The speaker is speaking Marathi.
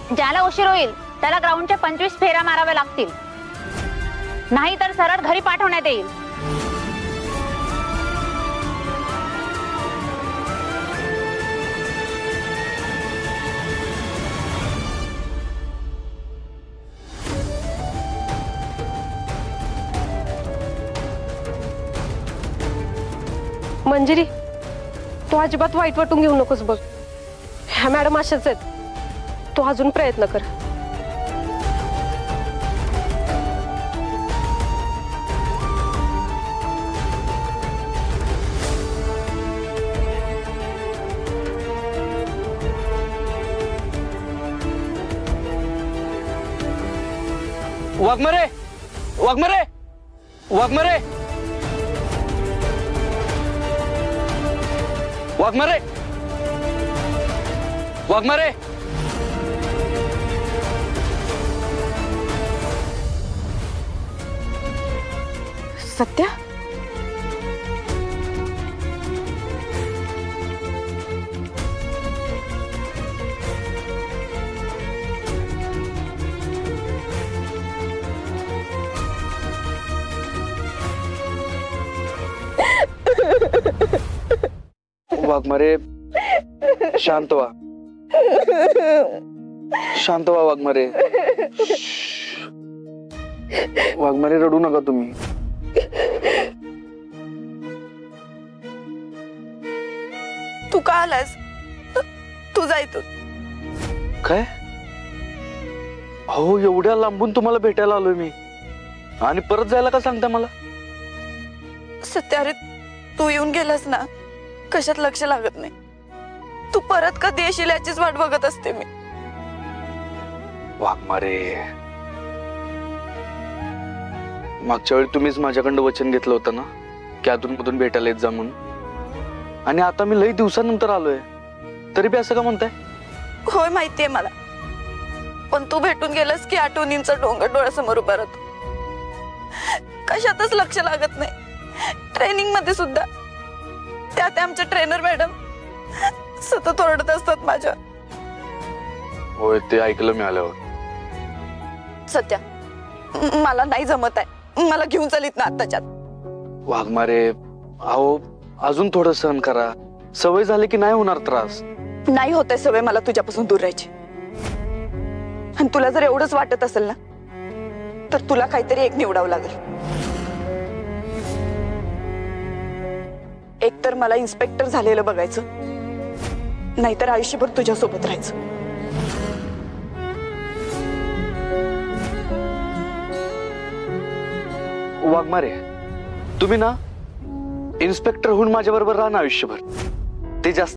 ज्याला उशीर होईल त्याला ग्राउंडचे 25 फेऱ्या माराव्या लागतील, नाही तर सरळ घरी पाठवण्यात येईल. मंजिरी, तू अजिबात वाईट वाटून घेऊ नकोस बघ. ह्या मॅडम अशाच आहेत, तू अजून प्रयत्न कर. वाघमारे, वाघमारे, वाघमारे, वाघमारे, वाघमारे. सत्या, वाघमारे, शांत व्हा, शांत व्हा वाघमारे. वाघमारे, रडू नका तुम्ही. तू का आलास? तू जायतो काय? हो, एवढ्या लांबून तुम्हाला भेटायला आलोय मी, आणि परत जायला का सांगता मला? सत्या रे, तू येऊन गेलास ना, कशात लक्ष लागत नाही. तू परत कधी येशील याचीच वाट बघत असते मी. वाघमारे, मागच्या वेळी तुम्हीच माझ्याकडनं वचन घेतलं होतं ना की अधूनमधून भेटायला येत जा म्हणून, आणि आता मी लई दिवसानंतर आलोय, तरी बी असं का म्हणताय? होय, माहितीये मला, पण तू भेटून गेलास की आठवणींचा डोंगर डोळ्यासमोर उभा राहतो. कशातच लक्ष लागत नाही. ट्रेनिंग मध्ये सुद्धा त्यात आमचे ट्रेनर मॅडम सतत ओरडत असतात माझ्या. होय, ते ऐकलं मी आल्यावर. सत्या, मला नाही जमत आहे, मला घेऊन चलीत ना आत्ताच्यात. वाघमारे, अहो अजून थोडं सहन करा, सवय झाली की नाही होणार त्रास. नाही होते सवय मला तुझ्यापासून दूर राहायची. आणि तुला जर एवढंच वाटत असेल ना, तर तुला काहीतरी एक निवडावं लागेल. एक तर मला इन्स्पेक्टर झालेलं बघायचं, नाहीतर आयुष्यभर तुझ्या सोबत राहायचं. वाघमारे, तुम्ही ना इन्स्पेक्टर होऊन माझ्या बरोबर राहा ना आयुष्यभर, ते जास्त